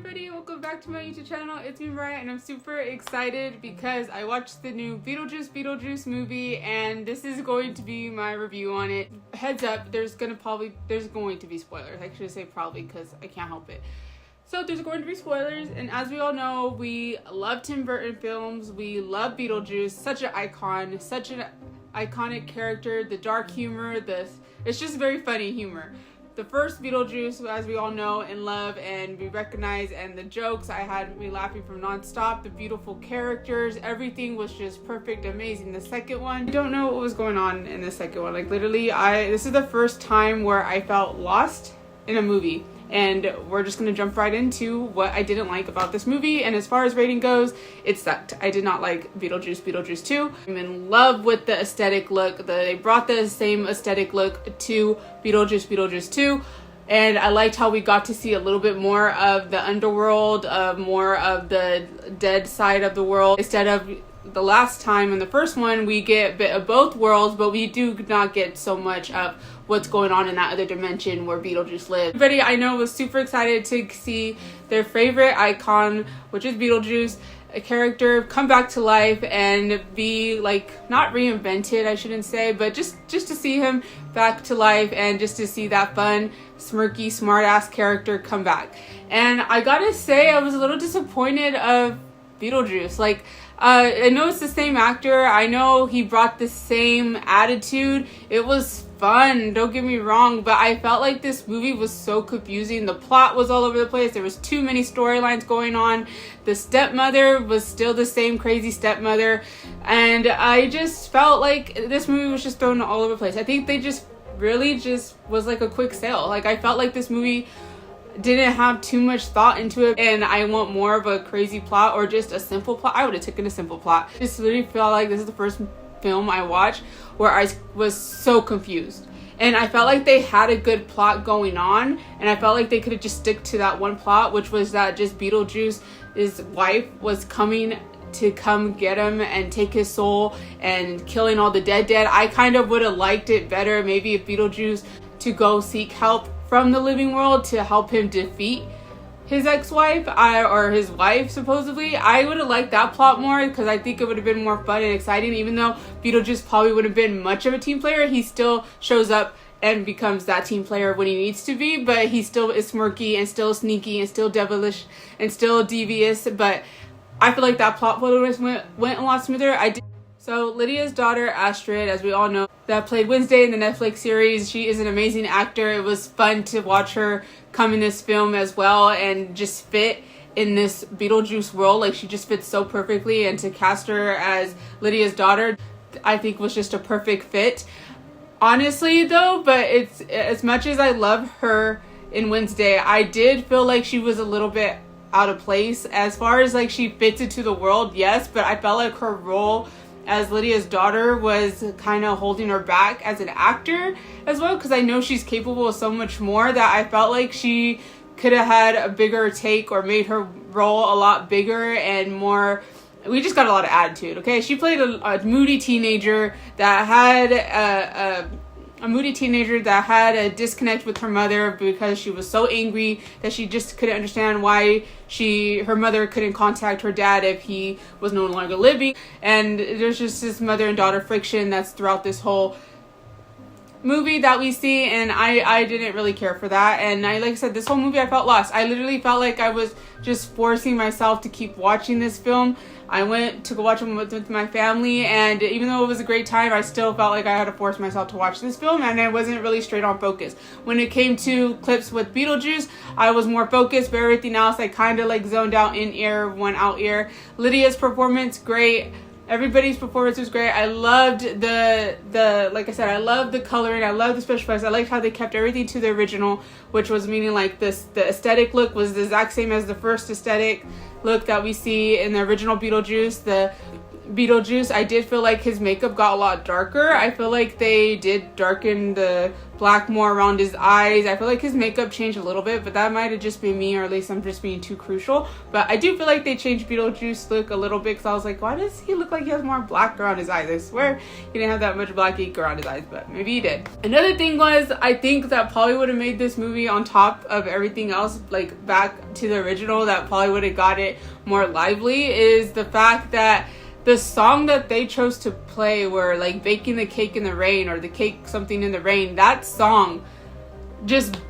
everybody, welcome back to my YouTube channel. It's me, Mariah, and I'm super excited because I watched the new Beetlejuice movie, and this is going to be my review on it. Heads up, there's going to be spoilers. I should say probably because I can't help it. So there's going to be spoilers, and as we all know, we love Tim Burton films. We love Beetlejuice, such an icon, such an iconic character. The dark humor, it's just very funny humor. The first Beetlejuice, as we all know and love and we recognize, and the jokes, I had me laughing from nonstop. The beautiful characters, everything was just perfect, amazing. The second one, I don't know what was going on in the second one. Like literally, this is the first time where I felt lost in a movie. And we're just going to jump right into what I didn't like about this movie. And as far as rating goes, it sucked. I did not like Beetlejuice 2. I'm in love with the aesthetic look. They brought the same aesthetic look to Beetlejuice 2. And I liked how we got to see a little bit more of the underworld, more of the dead side of the world. Instead of the last time in the first one, we get a bit of both worlds, but we do not get so much of what's going on in that other dimension where Beetlejuice lives. Everybody I know was super excited to see their favorite icon, which is Beetlejuice, a character come back to life and be like, not reinvented, I shouldn't say, but just to see him back to life and just to see that fun, smirky, smart-ass character come back. And I gotta say, I was a little disappointed of Beetlejuice. Like, I know it's the same actor. I know he brought the same attitude. It was fun, don't get me wrong, but I felt like this movie was so confusing. The plot was all over the place. There was too many storylines going on. The stepmother was still the same crazy stepmother, and I just felt like this movie was just thrown all over the place. I think they just really just was like a quick sale. Like, I felt like this movie didn't have too much thought into it, and I want more of a crazy plot or just a simple plot. I would have taken a simple plot. I just literally felt like this is the first film I watched where I was so confused, and I felt like they had a good plot going on, and I felt like they could have just stick to that one plot, which was that just Beetlejuice's wife was coming to come get him and take his soul and killing all the dead. I kind of would have liked it better maybe if Beetlejuice to go seek help from the living world to help him defeat his ex-wife, or his wife supposedly. I would have liked that plot more because I think it would have been more fun and exciting. Even though Beetlejuice probably would have been much of a team player, he still shows up and becomes that team player when he needs to be, but he still is smirky and still sneaky and still devilish and still devious. But I feel like that plot went a lot smoother. So Lydia's daughter, Astrid, as we all know, that played Wednesday in the Netflix series, she is an amazing actor. It was fun to watch her come in this film as well and just fit in this Beetlejuice world. Like, she just fits so perfectly, and to cast her as Lydia's daughter, I think was just a perfect fit. Honestly though, but it's, as much as I love her in Wednesday, I did feel like she was a little bit out of place. As far as like she fits into the world, yes, but I felt like her role as Lydia's daughter was kind of holding her back as an actor as well, because I know she's capable of so much more that I felt like she could have had a bigger take or made her role a lot bigger and more. We just got a lot of attitude, okay? She played a moody teenager that had a disconnect with her mother because she was so angry that she just couldn't understand why her mother couldn't contact her dad if he was no longer living. And there's just this mother and daughter friction that's throughout this whole movie that we see, and I didn't really care for that. And like I said, this whole movie I felt lost. I literally felt like I was just forcing myself to keep watching this film. I went to go watch it with my family, and even though it was a great time, I still felt like I had to force myself to watch this film, and I wasn't really straight on focus. When it came to clips with Beetlejuice, I was more focused, but everything else I kind of like zoned out in ear, one out ear. Lydia's performance, great. Everybody's performance was great. I loved like I said, I loved the coloring, I loved the special effects. I liked how they kept everything to the original, which was meaning like the aesthetic look was the exact same as the first aesthetic look that we see in the original Beetlejuice. The Beetlejuice, I did feel like his makeup got a lot darker. I feel like they did darken the black more around his eyes. I feel like his makeup changed a little bit, but that might have just been me, or at least I'm just being too crucial. But I do feel like they changed Beetlejuice look a little bit, because I was like, why does he look like he has more black around his eyes? I swear he didn't have that much black ink around his eyes, but maybe he did. Another thing was, I think that probably would have made this movie, on top of everything else, like back to the original, that probably would have got it more lively, is the fact that the song that they chose to play were like Baking the Cake in the Rain, or The Cake Something in the Rain. That song just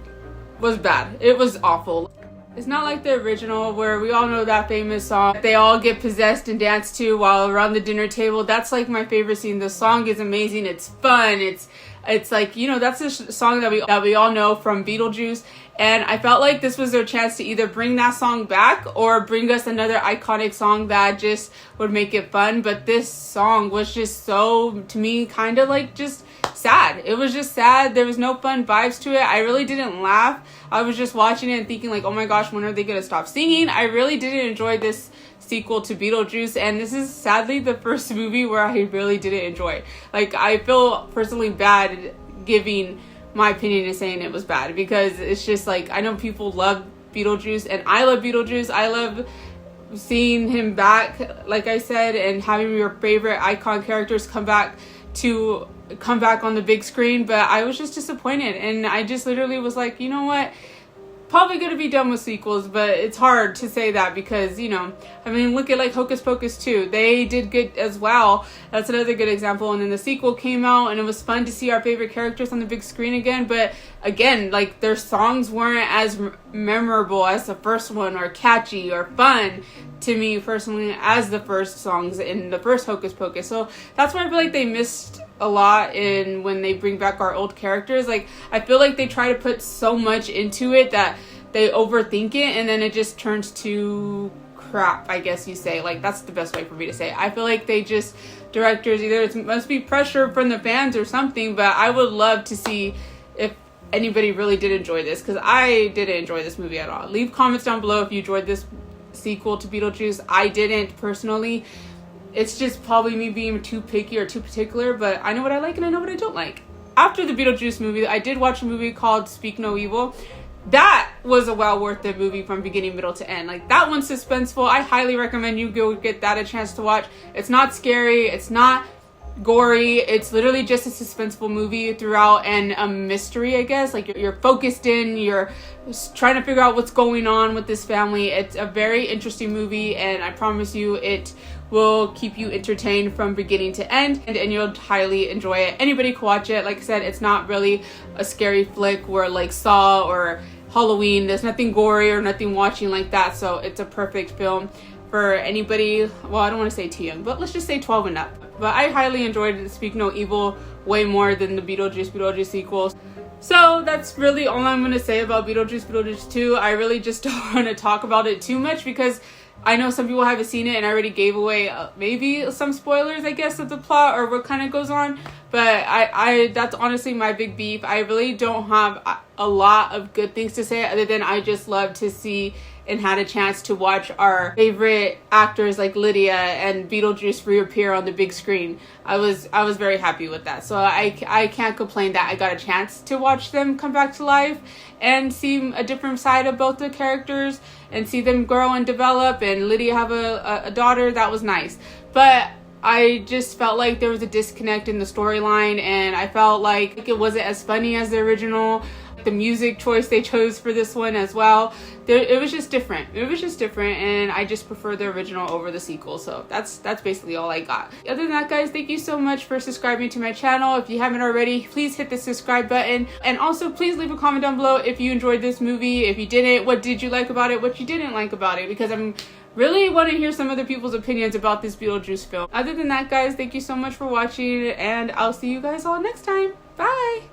was bad. It was awful. It's not like the original, where we all know that famous song they all get possessed and dance to while around the dinner table. That's like my favorite scene. The song is amazing. It's fun. It's like, you know, that's a song that we all know from Beetlejuice. And I felt like this was their chance to either bring that song back or bring us another iconic song that just would make it fun. But this song was just so, to me, kind of like just sad. It was just sad. There was no fun vibes to it. I really didn't laugh. I was just watching it and thinking like, oh my gosh, when are they going to stop singing? I really didn't enjoy this sequel to Beetlejuice, and this is sadly the first movie where I really didn't enjoy. Like, I feel personally bad giving my opinion and saying it was bad, because it's just like, I know people love Beetlejuice and I love Beetlejuice. I love seeing him back, like I said, and having your favorite icon characters come back on the big screen. But I was just disappointed, and I just literally was like, you know what, probably gonna be done with sequels. But it's hard to say that, because, you know, I mean, look at like Hocus Pocus 2. They did good as well. That's another good example. And then the sequel came out, and it was fun to see our favorite characters on the big screen again. But again, like, their songs weren't as memorable as the first one, or catchy or fun to me personally as the first songs in the first Hocus Pocus. So that's why I feel like they missed a lot in when they bring back our old characters. Like, I feel like they try to put so much into it that they overthink it, and then it just turns to crap, I guess you say. Like, that's the best way for me to say it. I feel like they just, directors, either it must be pressure from the fans or something, but I would love to see if anybody really did enjoy this, because I didn't enjoy this movie at all. Leave comments down below if you enjoyed this sequel to Beetlejuice. I didn't personally. It's just probably me being too picky or too particular, but I know what I like and I know what I don't like. After the Beetlejuice movie, I did watch a movie called Speak No Evil. That was a well worth it movie from beginning, middle to end. Like, that one's suspenseful. I highly recommend you go get that a chance to watch. It's not scary. It's not gory. It's literally just a suspenseful movie throughout, and a mystery, I guess. Like, you're focused in, you're trying to figure out what's going on with this family. It's a very interesting movie, and I promise you it will keep you entertained from beginning to end, and you'll highly enjoy it. Anybody can watch it. Like I said, it's not really a scary flick where like Saw or Halloween. There's nothing gory or nothing watching like that, so it's a perfect film for anybody. Well, I don't want to say too young, but let's just say 12 and up. But I highly enjoyed Speak No Evil way more than the Beetlejuice sequels. So that's really all I'm going to say about Beetlejuice 2. I really just don't want to talk about it too much, because I know some people haven't seen it, and I already gave away maybe some spoilers, I guess, of the plot or what kind of goes on. But I that's honestly my big beef. I really don't have a lot of good things to say, other than I just love to see and had a chance to watch our favorite actors like Lydia and Beetlejuice reappear on the big screen. I was very happy with that. So I can't complain that I got a chance to watch them come back to life and see a different side of both the characters and see them grow and develop, and Lydia have a daughter. That was nice. But I just felt like there was a disconnect in the storyline, and I felt like it wasn't as funny as the original. The music choice they chose for this one as well, it was just different. It was just different, and I just prefer the original over the sequel. So that's basically all I got. Other than that, guys, thank you so much for subscribing to my channel. If you haven't already, please hit the subscribe button, and also please leave a comment down below if you enjoyed this movie. If you didn't, what did you like about it, what you didn't like about it, because I'm really want to hear some other people's opinions about this Beetlejuice film. Other than that, guys, thank you so much for watching, and I'll see you guys all next time. Bye.